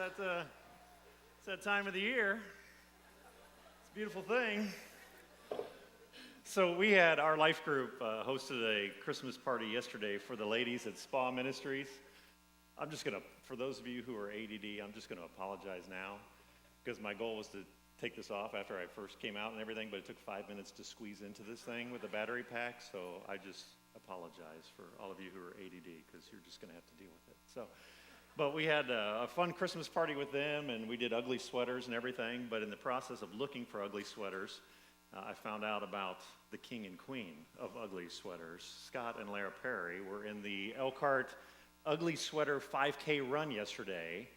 It's that time of the year. It's a beautiful thing. So we had our life group hosted a Christmas party yesterday for the ladies at Spa Ministries. For those of you who are ADD, I'm just going to apologize now because my goal was to take this off after I first came out and everything, but it took 5 minutes to squeeze into this thing with the battery pack, so I just apologize for all of you who are ADD because you're just going to have to deal with it. But we had a fun Christmas party with them, and we did ugly sweaters and everything, but in the process of looking for ugly sweaters, I found out about the king and queen of ugly sweaters. Scott and Lara Perry were in the Elkhart Ugly Sweater 5K run yesterday,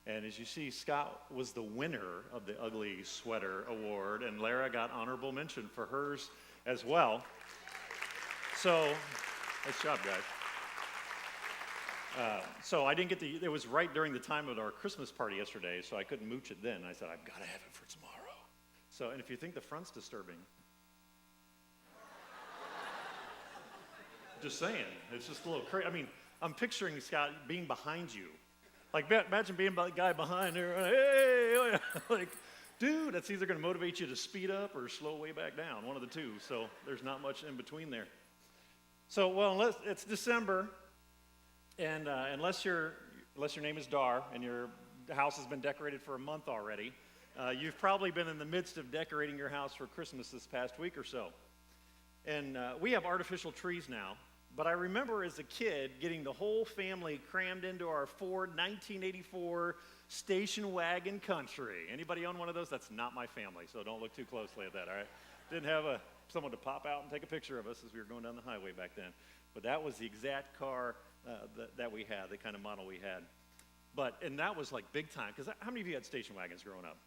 and as you see, Scott was the winner of the Ugly Sweater Award, and Lara got honorable mention for hers as well. So, nice job, guys. So I didn't get it was right during the time of our Christmas party yesterday, so I couldn't mooch it then. I said, I've got to have it for tomorrow. So, and if you think the front's disturbing, just saying, it's just a little crazy. I mean, I'm picturing Scott being behind you. Like, imagine being the guy behind there, hey, like, dude, that's either going to motivate you to speed up or slow way back down, one of the two. So there's not much in between there. So, well, it's December. And unless your name is Dar and your house has been decorated for a month already, you've probably been in the midst of decorating your house for Christmas this past week or so. And we have artificial trees now, but I remember as a kid getting the whole family crammed into our Ford 1984 station wagon country. Anybody own one of those? That's not my family, so don't look too closely at that, all right? Didn't have someone to pop out and take a picture of us as we were going down the highway back then. But that was the exact car that we had, the kind of model we had. And that was like big time, because how many of you had station wagons growing up?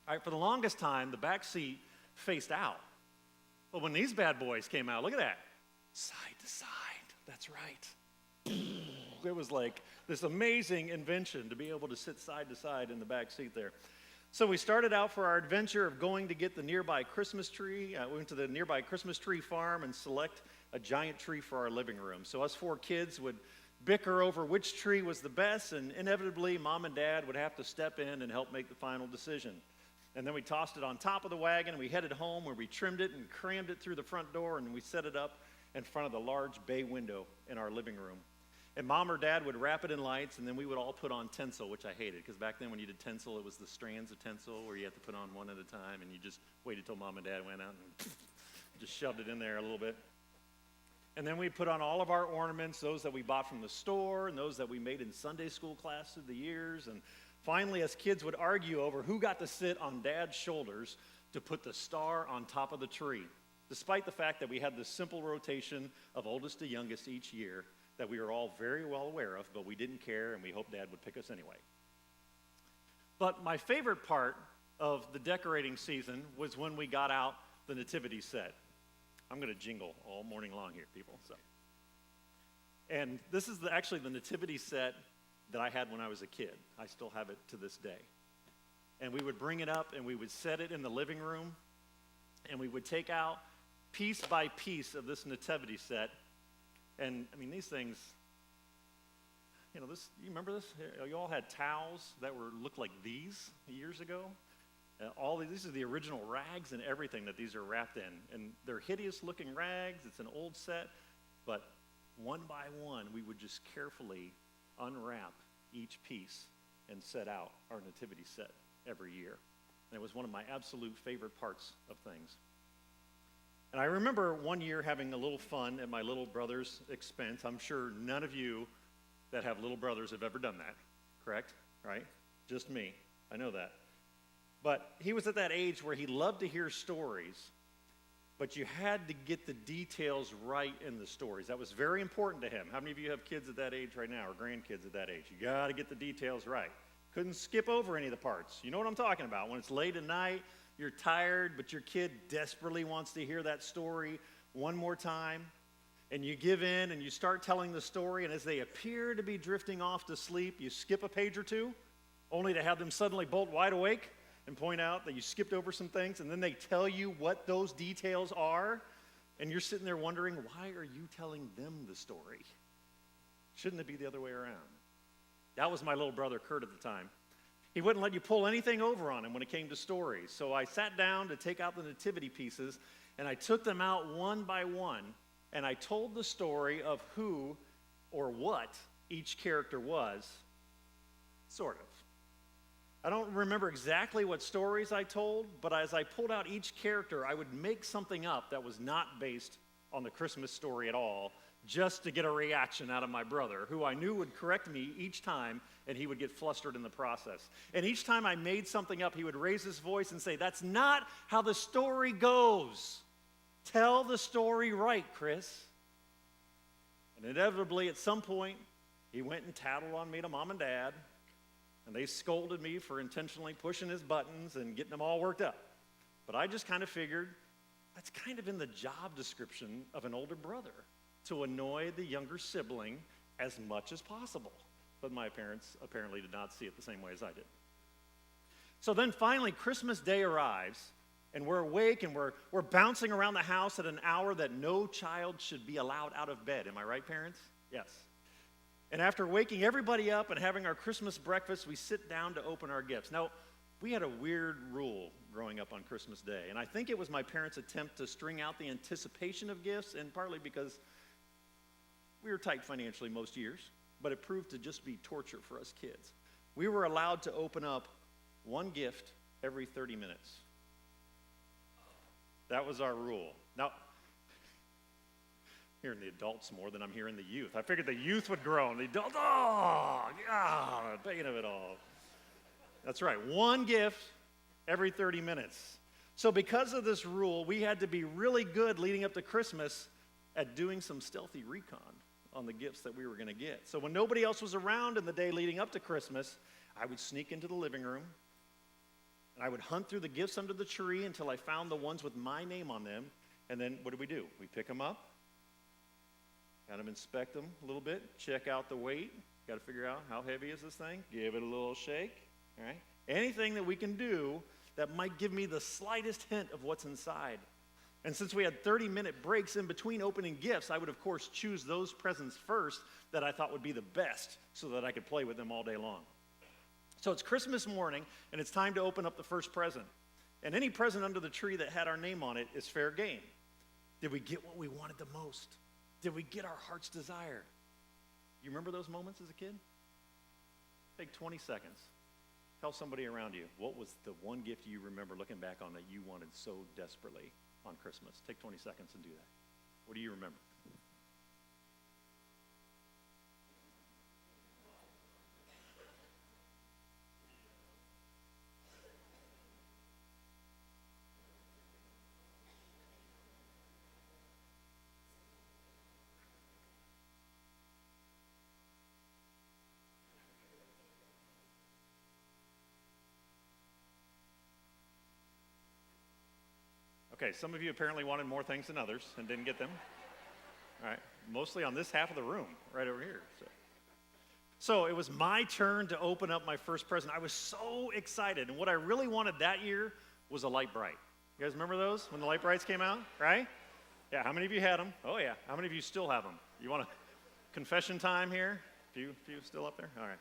All right, for the longest time, the back seat faced out. But when these bad boys came out, look at that, side to side, that's right. It was like this amazing invention to be able to sit side to side in the back seat there. So we started out for our adventure of going to get the nearby Christmas tree. We went to the nearby Christmas tree farm and select a giant tree for our living room. So us 4 kids would bicker over which tree was the best, and inevitably Mom and Dad would have to step in and help make the final decision. And then we tossed it on top of the wagon, and we headed home where we trimmed it and crammed it through the front door, and we set it up in front of the large bay window in our living room. And Mom or Dad would wrap it in lights, and then we would all put on tinsel, which I hated, because back then when you did tinsel, it was the strands of tinsel where you had to put on one at a time, and you just waited till Mom and Dad went out and just shoved it in there a little bit. And then we put on all of our ornaments, those that we bought from the store and those that we made in Sunday school class through the years. And finally, as kids would argue over who got to sit on Dad's shoulders to put the star on top of the tree, despite the fact that we had this simple rotation of oldest to youngest each year that we were all very well aware of, but we didn't care, and we hoped Dad would pick us anyway. But my favorite part of the decorating season was when we got out the nativity set. I'm going to jingle all morning long here, people. And this is actually the nativity set that I had when I was a kid. I still have it to this day. And we would bring it up, and we would set it in the living room, and we would take out piece by piece of this nativity set. And, I mean, these things, you remember this? You all had towels that looked like these years ago. These are the original rags and everything that these are wrapped in. And they're hideous-looking rags. It's an old set. But one by one, we would just carefully unwrap each piece and set out our nativity set every year. And it was one of my absolute favorite parts of things. And I remember one year having a little fun at my little brother's expense. I'm sure none of you that have little brothers have ever done that, correct? Right? Just me. I know that. But he was at that age where he loved to hear stories, but you had to get the details right in the stories. That was very important to him. How many of you have kids at that age right now, or grandkids at that age? You got to get the details right. Couldn't skip over any of the parts. You know what I'm talking about. When it's late at night, you're tired, but your kid desperately wants to hear that story one more time, and you give in and you start telling the story, and as they appear to be drifting off to sleep, you skip a page or two, only to have them suddenly bolt wide awake and point out that you skipped over some things, and then they tell you what those details are, and you're sitting there wondering, why are you telling them the story? Shouldn't it be the other way around? That was my little brother, Kurt, at the time. He wouldn't let you pull anything over on him when it came to stories. So I sat down to take out the nativity pieces, and I took them out one by one, and I told the story of who or what each character was, sort of. I don't remember exactly what stories I told, but as I pulled out each character, I would make something up that was not based on the Christmas story at all, just to get a reaction out of my brother, who I knew would correct me each time, and he would get flustered in the process. And each time I made something up, he would raise his voice and say, "That's not how the story goes. Tell the story right, Chris." And inevitably, at some point, he went and tattled on me to mom and dad, and they scolded me for intentionally pushing his buttons and getting them all worked up. But I just kind of figured that's kind of in the job description of an older brother, to annoy the younger sibling as much as possible. But my parents apparently did not see it the same way as I did. So then finally, Christmas Day arrives, and we're awake, and we're bouncing around the house at an hour that no child should be allowed out of bed. Am I right, parents? Yes. And after waking everybody up and having our Christmas breakfast, we sit down to open our gifts. Now, we had a weird rule growing up on Christmas Day, and I think it was my parents' attempt to string out the anticipation of gifts, and partly because we were tight financially most years, but it proved to just be torture for us kids. We were allowed to open up one gift every 30 minutes. That was our rule. Now, hearing the adults more than I'm hearing the youth. I figured the youth would grow, and the adults, pain of it all. That's right, one gift every 30 minutes. So because of this rule, we had to be really good leading up to Christmas at doing some stealthy recon on the gifts that we were going to get. So when nobody else was around in the day leading up to Christmas, I would sneak into the living room, and I would hunt through the gifts under the tree until I found the ones with my name on them. And then what do? We pick them up, kind of inspect them a little bit, check out the weight. Got to figure out how heavy is this thing. Give it a little shake. All right? Anything that we can do that might give me the slightest hint of what's inside. And since we had 30-minute breaks in between opening gifts, I would, of course, choose those presents first that I thought would be the best so that I could play with them all day long. So it's Christmas morning, and it's time to open up the first present. And any present under the tree that had our name on it is fair game. Did we get what we wanted the most? Did we get our heart's desire? You remember those moments as a kid? Take 20 seconds. Tell somebody around you, what was the one gift you remember looking back on that you wanted so desperately on Christmas? Take 20 seconds and do that. What do you remember? Okay, some of you apparently wanted more things than others and didn't get them. All right, mostly on this half of the room, right over here. So it was my turn to open up my first present. I was so excited, and what I really wanted that year was a light bright. You guys remember those, when the light brights came out, right? Yeah, how many of you had them? Oh yeah, how many of you still have them? You want a confession time here? A few still up there? All right.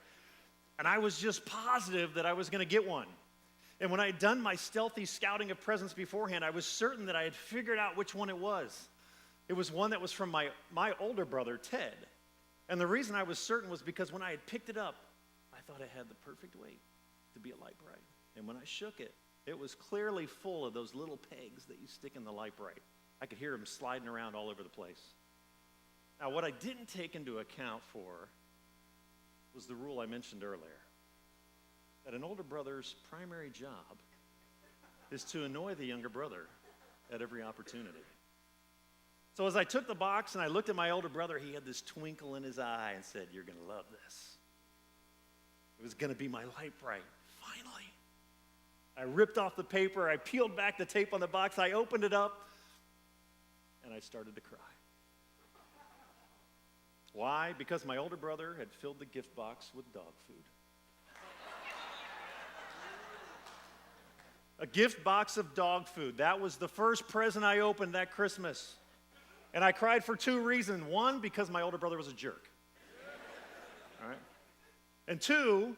And I was just positive that I was going to get one. And when I had done my stealthy scouting of presents beforehand, I was certain that I had figured out which one it was. It was one that was from my older brother, Ted. And the reason I was certain was because when I had picked it up, I thought it had the perfect weight to be a light bright. And when I shook it, it was clearly full of those little pegs that you stick in the light bright. I could hear them sliding around all over the place. Now, what I didn't take into account for was the rule I mentioned earlier, that an older brother's primary job is to annoy the younger brother at every opportunity. So as I took the box and I looked at my older brother, he had this twinkle in his eye and said, "You're going to love this." It was going to be my light bright. Finally. I ripped off the paper, I peeled back the tape on the box, I opened it up, and I started to cry. Why? Because my older brother had filled the gift box with dog food. A gift box of dog food. That was the first present I opened that Christmas. And I cried for two reasons. One, because my older brother was a jerk. All right? And two,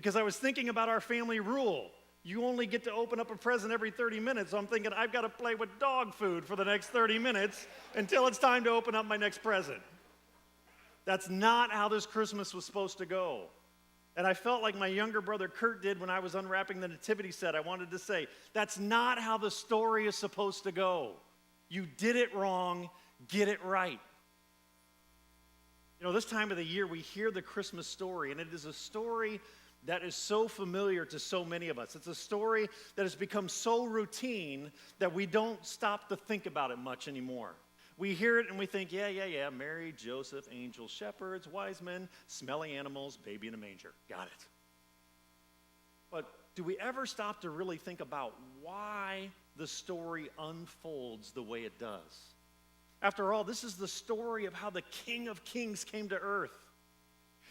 because I was thinking about our family rule. You only get to open up a present every 30 minutes. So I'm thinking I've got to play with dog food for the next 30 minutes until it's time to open up my next present. That's not how this Christmas was supposed to go. And I felt like my younger brother Kurt did when I was unwrapping the nativity set. I wanted to say, that's not how the story is supposed to go. You did it wrong, get it right. You know, this time of the year we hear the Christmas story, and it is a story that is so familiar to so many of us. It's a story that has become so routine that we don't stop to think about it much anymore. We hear it and we think, yeah, Mary, Joseph, angels, shepherds, wise men, smelly animals, baby in a manger. Got it. But do we ever stop to really think about why the story unfolds the way it does? After all, this is the story of how the King of Kings came to earth.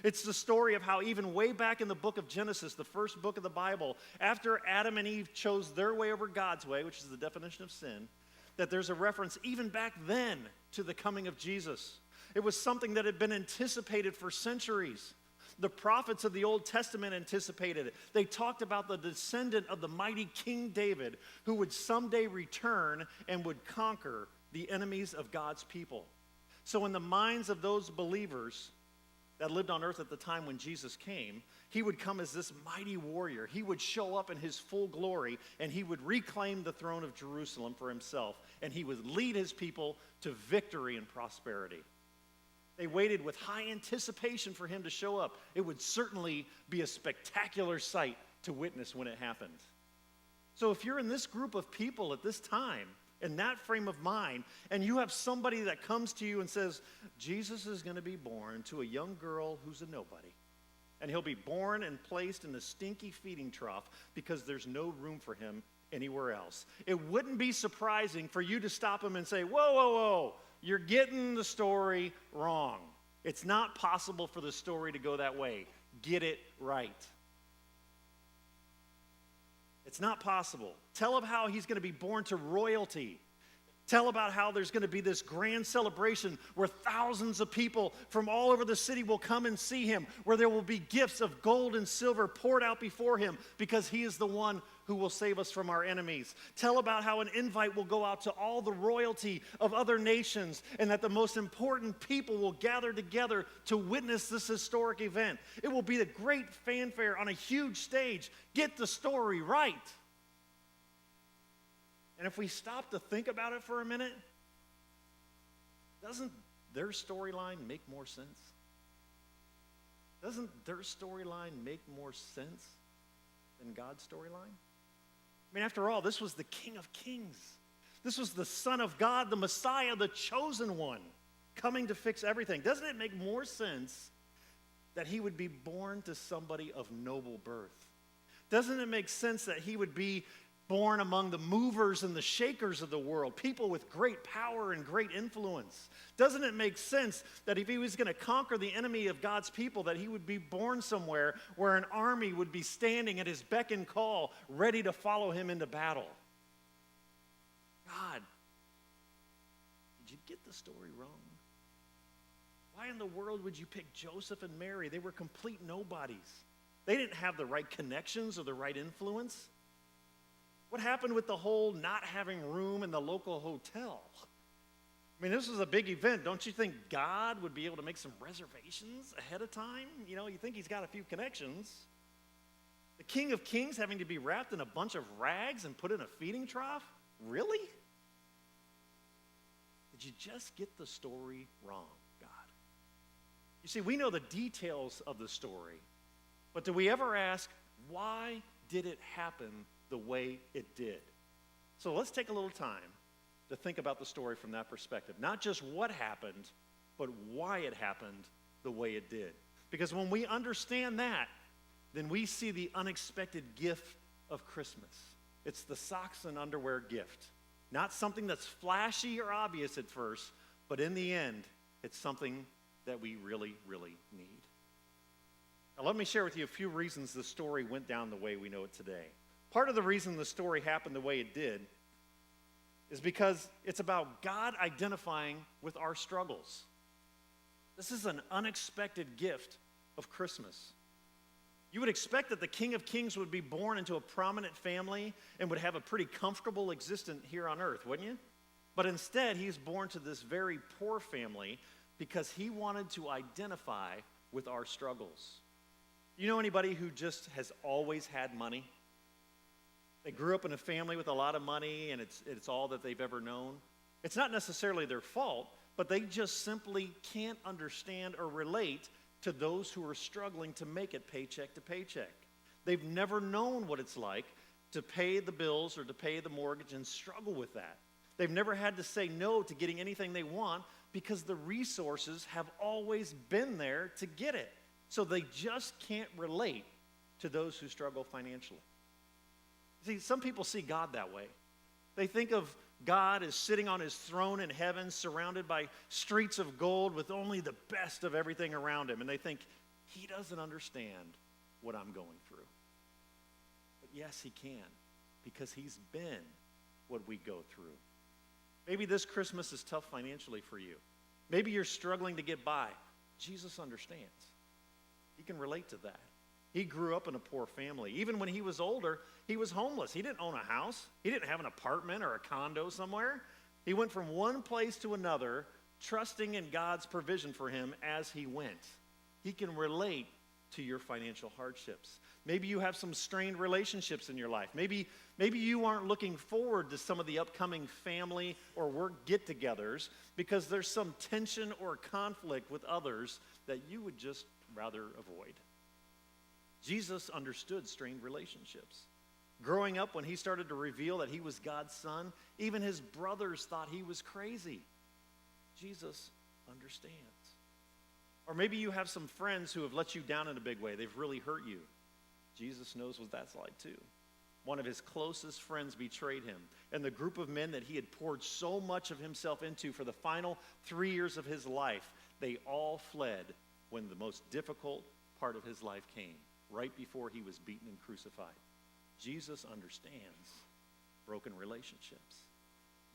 It's the story of how even way back in the book of Genesis, the first book of the Bible, after Adam and Eve chose their way over God's way, which is the definition of sin, that there's a reference even back then to the coming of Jesus. It was something that had been anticipated for centuries. The prophets of the Old Testament anticipated it. They talked about the descendant of the mighty King David who would someday return and would conquer the enemies of God's people. So in the minds of those believers that lived on earth at the time when Jesus came, he would come as this mighty warrior. He would show up in his full glory, and he would reclaim the throne of Jerusalem for himself, and he would lead his people to victory and prosperity. They waited with high anticipation for him to show up. It would certainly be a spectacular sight to witness when it happened. So if you're in this group of people at this time, in that frame of mind, and you have somebody that comes to you and says, Jesus is going to be born to a young girl who's a nobody, and he'll be born and placed in a stinky feeding trough because there's no room for him anywhere else. It wouldn't be surprising for you to stop him and say, whoa, you're getting the story wrong. It's not possible for the story to go that way. Get it right. It's not possible. Tell him how he's going to be born to royalty. Tell about how there's going to be this grand celebration where thousands of people from all over the city will come and see him, where there will be gifts of gold and silver poured out before him because he is the one who will save us from our enemies. Tell about how an invite will go out to all the royalty of other nations and that the most important people will gather together to witness this historic event. It will be a great fanfare on a huge stage. Get the story right. And if we stop to think about it for a minute, doesn't their storyline make more sense? Doesn't their storyline make more sense than God's storyline? I mean, after all, this was the King of Kings. This was the Son of God, the Messiah, the chosen one, coming to fix everything. Doesn't it make more sense that he would be born to somebody of noble birth? Doesn't it make sense that he would be born among the movers and the shakers of the world, people with great power and great influence? Doesn't it make sense that if he was going to conquer the enemy of God's people, that he would be born somewhere where an army would be standing at his beck and call, ready to follow him into battle? God, did you get the story wrong? Why in the world would you pick Joseph and Mary? They were complete nobodies. They didn't have the right connections or the right influence. What happened with the whole not having room in the local hotel? I mean, this was a big event. Don't you think God would be able to make some reservations ahead of time? You know, you think he's got a few connections. The King of Kings having to be wrapped in a bunch of rags and put in a feeding trough? Really? Did you just get the story wrong, God? You see, we know the details of the story, but do we ever ask, why did it happen the way it did? So let's take a little time to think about the story from that perspective. Not just what happened, but why it happened the way it did. Because when we understand that, then we see the unexpected gift of Christmas. It's the socks and underwear gift. Not something that's flashy or obvious at first, but in the end, it's something that we really, really need. Now let me share with you a few reasons the story went down the way we know it today. Part of the reason the story happened the way it did is because it's about God identifying with our struggles. This is an unexpected gift of Christmas. You would expect that the King of Kings would be born into a prominent family and would have a pretty comfortable existence here on earth, wouldn't you? But instead, he's born to this very poor family because he wanted to identify with our struggles. You know anybody who just has always had money? They grew up in a family with a lot of money, and it's all that they've ever known. It's not necessarily their fault, but they just simply can't understand or relate to those who are struggling to make it paycheck to paycheck. They've never known what it's like to pay the bills or to pay the mortgage and struggle with that. They've never had to say no to getting anything they want because the resources have always been there to get it. So they just can't relate to those who struggle financially. See, some people see God that way. They think of God as sitting on his throne in heaven, surrounded by streets of gold with only the best of everything around him. And they think, he doesn't understand what I'm going through. But yes, he can, because he's been what we go through. Maybe this Christmas is tough financially for you. Maybe you're struggling to get by. Jesus understands. He can relate to that. He grew up in a poor family. Even when he was older, he was homeless. He didn't own a house. He didn't have an apartment or a condo somewhere. He went from one place to another, trusting in God's provision for him as he went. He can relate to your financial hardships. Maybe you have some strained relationships in your life. Maybe you aren't looking forward to some of the upcoming family or work get-togethers because there's some tension or conflict with others that you would just rather avoid. Jesus understood strained relationships. Growing up, when he started to reveal that he was God's son, even his brothers thought he was crazy. Jesus understands. Or maybe you have some friends who have let you down in a big way. They've really hurt you. Jesus knows what that's like too. One of his closest friends betrayed him, and the group of men that he had poured so much of himself into for the final 3 years of his life, they all fled when the most difficult part of his life came, right before he was beaten and crucified. Jesus understands broken relationships.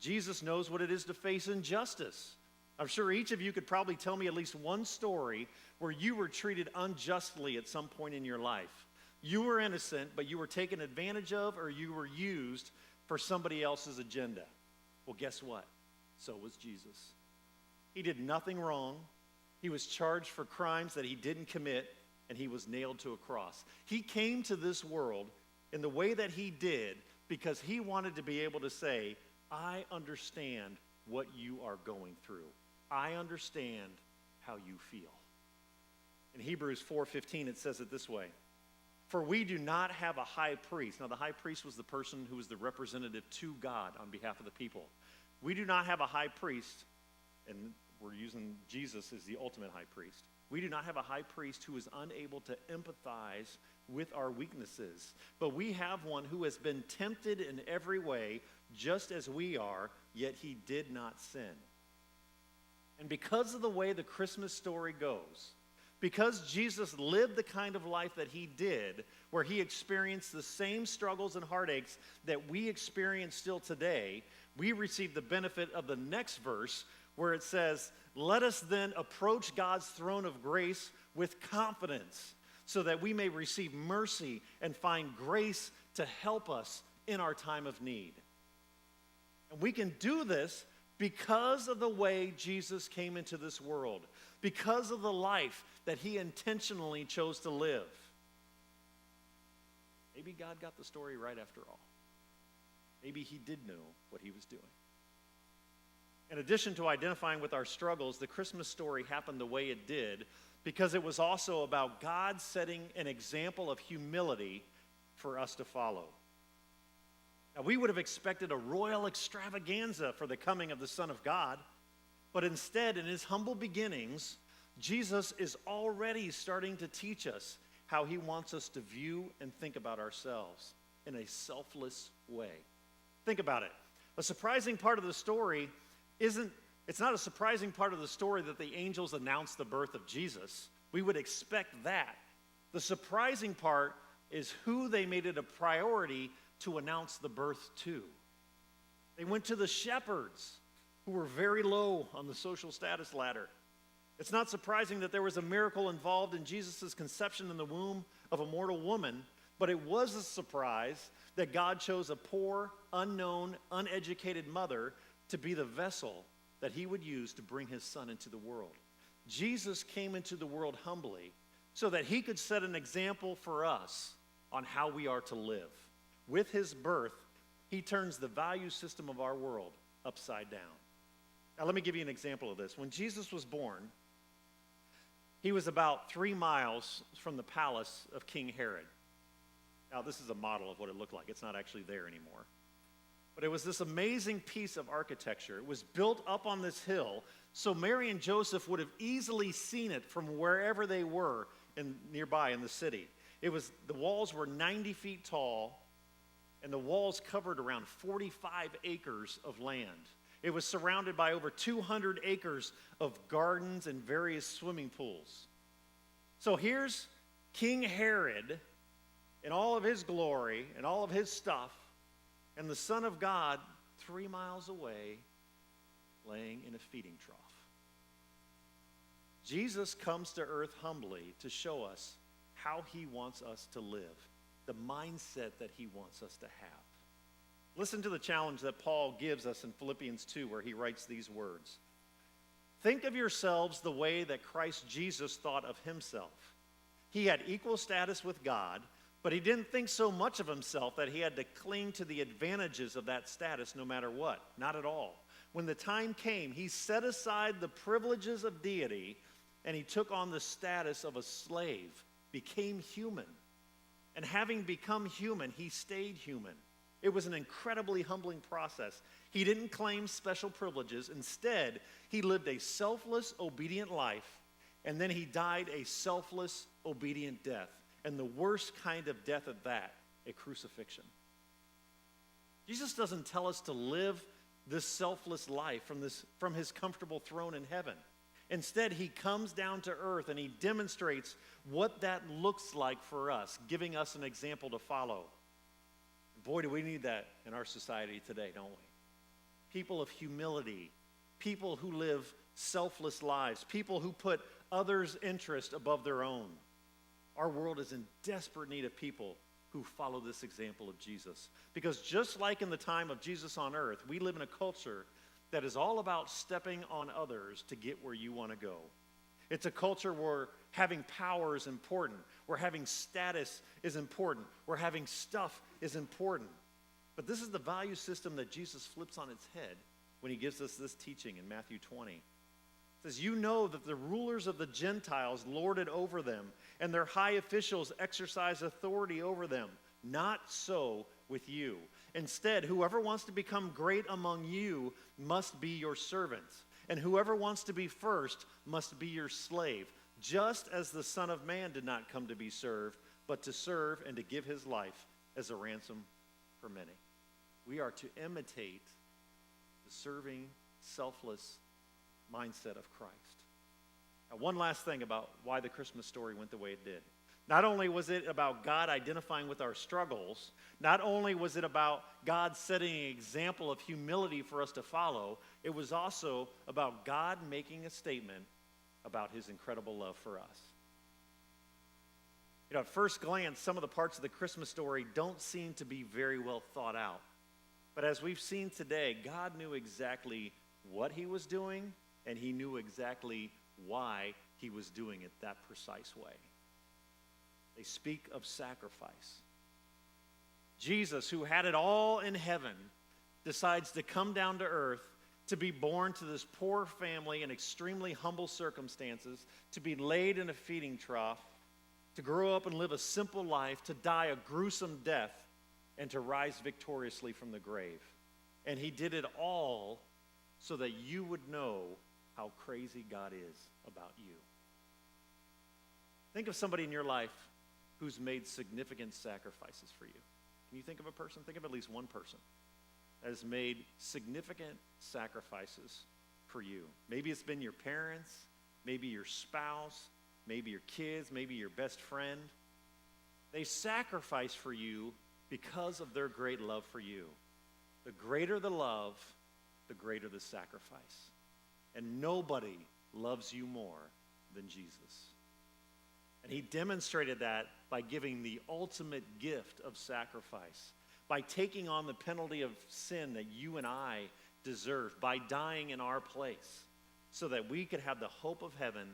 Jesus knows what it is to face injustice. I'm sure each of you could probably tell me at least one story where you were treated unjustly at some point in your life. You were innocent, but you were taken advantage of or you were used for somebody else's agenda. Well, guess what? So was Jesus. He did nothing wrong. He was charged for crimes that he didn't commit, and he was nailed to a cross. He came to this world in the way that he did because he wanted to be able to say, I understand what you are going through. I understand how you feel. In Hebrews 4:15, it says it this way, for we do not have a high priest. Now, the high priest was the person who was the representative to God on behalf of the people. We do not have a high priest, and we're using Jesus as the ultimate high priest. We do not have a high priest who is unable to empathize with our weaknesses, but we have one who has been tempted in every way, just as we are, yet he did not sin. And because of the way the Christmas story goes, because Jesus lived the kind of life that he did, where he experienced the same struggles and heartaches that we experience still today, we receive the benefit of the next verse where it says, let us then approach God's throne of grace with confidence so that we may receive mercy and find grace to help us in our time of need. And we can do this because of the way Jesus came into this world, because of the life that he intentionally chose to live. Maybe God got the story right after all. Maybe he did know what he was doing. In addition to identifying with our struggles, the Christmas story happened the way it did because it was also about God setting an example of humility for us to follow. Now, we would have expected a royal extravaganza for the coming of the Son of God, but instead, in his humble beginnings, Jesus is already starting to teach us how he wants us to view and think about ourselves in a selfless way. Think about it. A surprising part of the story it's not a surprising part of the story that the angels announced the birth of Jesus. We would expect that. The surprising part is who they made it a priority to announce the birth to. They went to the shepherds, who were very low on the social status ladder. It's not surprising that there was a miracle involved in Jesus' conception in the womb of a mortal woman, but it was a surprise that God chose a poor, unknown, uneducated mother to be the vessel that he would use to bring his son into the world. Jesus came into the world humbly so that he could set an example for us on how we are to live. With his birth, he turns the value system of our world upside down. Now, let me give you an example of this. When Jesus was born, he was about 3 miles from the palace of King Herod. Now, this is a model of what it looked like. It's not actually there anymore. But it was this amazing piece of architecture. It was built up on this hill, so Mary and Joseph would have easily seen it from wherever they were nearby in the city. The walls were 90 feet tall, and the walls covered around 45 acres of land. It was surrounded by over 200 acres of gardens and various swimming pools. So here's King Herod in all of his glory and all of his stuff, and the Son of God 3 miles away laying in a feeding trough. Jesus comes to earth humbly to show us how he wants us to live, the mindset that he wants us to have. Listen to the challenge that Paul gives us in Philippians 2, where he writes these words. Think of yourselves the way that Christ Jesus thought of himself. He had equal status with God, but he didn't think so much of himself that he had to cling to the advantages of that status no matter what. Not at all. When the time came, he set aside the privileges of deity and he took on the status of a slave, became human. And having become human, he stayed human. It was an incredibly humbling process. He didn't claim special privileges. Instead, he lived a selfless, obedient life, and then he died a selfless, obedient death. And the worst kind of death at that, a crucifixion. Jesus doesn't tell us to live this selfless life from his comfortable throne in heaven. Instead, he comes down to earth and he demonstrates what that looks like for us, giving us an example to follow. Boy, do we need that in our society today, don't we? People of humility, people who live selfless lives, people who put others' interest above their own. Our world is in desperate need of people who follow this example of Jesus. Because just like in the time of Jesus on earth, we live in a culture that is all about stepping on others to get where you want to go. It's a culture where having power is important, where having status is important, where having stuff is important. But this is the value system that Jesus flips on its head when he gives us this teaching in Matthew 20. It says, you know that the rulers of the Gentiles lord it over them, and their high officials exercise authority over them. Not so with you. Instead, whoever wants to become great among you must be your servant. And whoever wants to be first must be your slave, just as the Son of Man did not come to be served, but to serve and to give his life as a ransom for many. We are to imitate the serving, selfless mindset of Christ. Now, one last thing about why the Christmas story went the way it did. Not only was it about God identifying with our struggles, not only was it about God setting an example of humility for us to follow, it was also about God making a statement about his incredible love for us. You know, at first glance, some of the parts of the Christmas story don't seem to be very well thought out. But as we've seen today, God knew exactly what he was doing, and he knew exactly why he was doing it that precise way. They speak of sacrifice. Jesus, who had it all in heaven, decides to come down to earth to be born to this poor family in extremely humble circumstances, to be laid in a feeding trough, to grow up and live a simple life, to die a gruesome death, and to rise victoriously from the grave. And he did it all so that you would know how crazy God is about you. Think of somebody in your life who's made significant sacrifices for you. Can you think of a person? Think of at least one person that has made significant sacrifices for you. Maybe it's been your parents, maybe your spouse, maybe your kids, maybe your best friend. They sacrifice for you because of their great love for you. The greater the love, the greater the sacrifice. And nobody loves you more than Jesus. And he demonstrated that by giving the ultimate gift of sacrifice, by taking on the penalty of sin that you and I deserve, by dying in our place, so that we could have the hope of heaven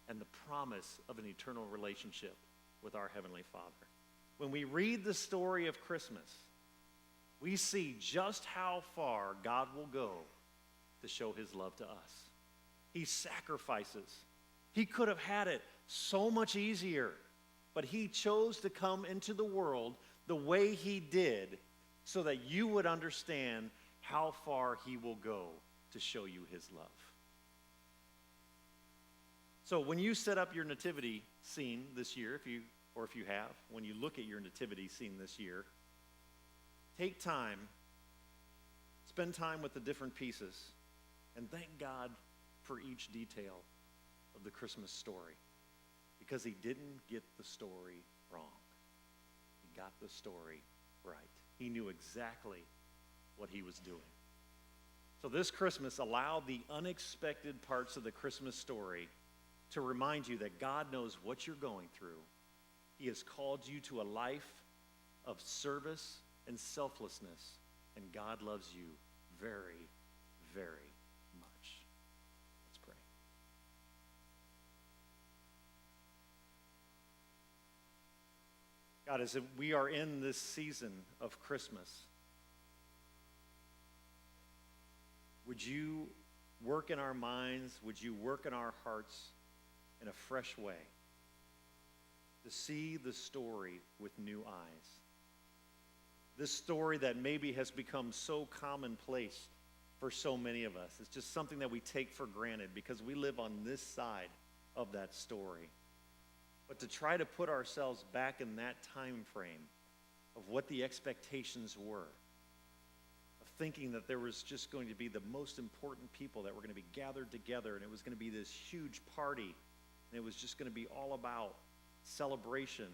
and the promise of an eternal relationship with our Heavenly Father. When we read the story of Christmas, we see just how far God will go to show his love to us. He sacrifices. He could have had it so much easier, but he chose to come into the world the way he did so that you would understand how far he will go to show you his love. So when you set up your nativity scene this year, if you have, when you look at your nativity scene this year, take time, spend time with the different pieces, and thank God for each detail of the Christmas story, because he didn't get the story wrong. He got the story right. He knew exactly what he was doing. So this Christmas, allow the unexpected parts of the Christmas story to remind you that God knows what you're going through. He has called you to a life of service and selflessness, and God loves you very, very much. Let's pray. God, as we are in this season of Christmas, would you work in our minds, would you work in our hearts in a fresh way to see the story with new eyes? This story that maybe has become so commonplace for so many of us. It's just something that we take for granted because we live on this side of that story. But to try to put ourselves back in that time frame of what the expectations were, of thinking that there was just going to be the most important people that were going to be gathered together, and it was going to be this huge party, and it was just going to be all about celebration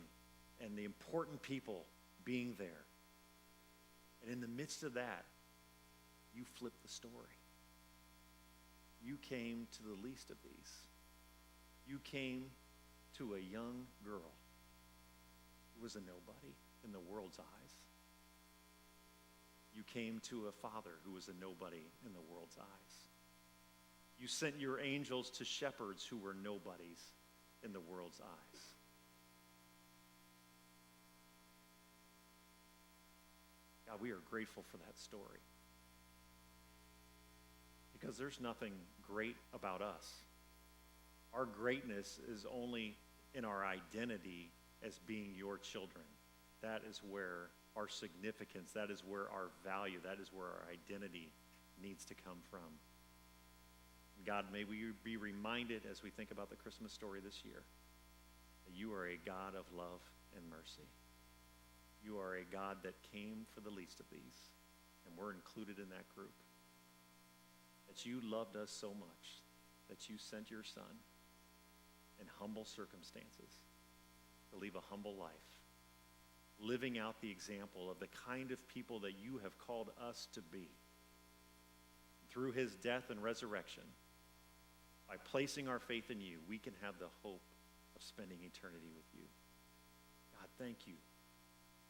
and the important people being there. And in the midst of that, you flipped the story. You came to the least of these. You came to a young girl who was a nobody in the world's eyes. You came to a father who was a nobody in the world's eyes. You sent your angels to shepherds who were nobodies in the world's eyes. God, we are grateful for that story. Because there's nothing great about us. Our greatness is only in our identity as being your children. That is where our significance, that is where our value, that is where our identity needs to come from. God, may we be reminded as we think about the Christmas story this year that you are a God of love and mercy. You are a God that came for the least of these, and we're included in that group. That you loved us so much that you sent your son in humble circumstances to live a humble life, living out the example of the kind of people that you have called us to be. Through his death and resurrection, by placing our faith in you, we can have the hope of spending eternity with you. God, thank you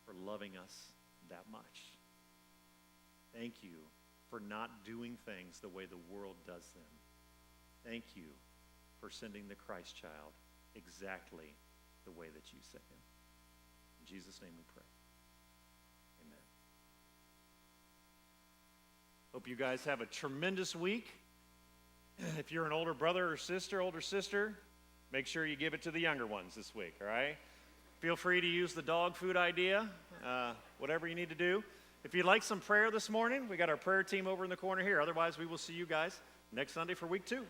for loving us that much. Thank you for not doing things the way the world does them. Thank you for sending the Christ child exactly the way that you sent him. In Jesus' name we pray. Amen. Hope you guys have a tremendous week. If you're an older brother or sister, make sure you give it to the younger ones this week, all right? Feel free to use the dog food idea, whatever you need to do. If you'd like some prayer this morning, we got our prayer team over in the corner here. Otherwise, we will see you guys next Sunday for week 2.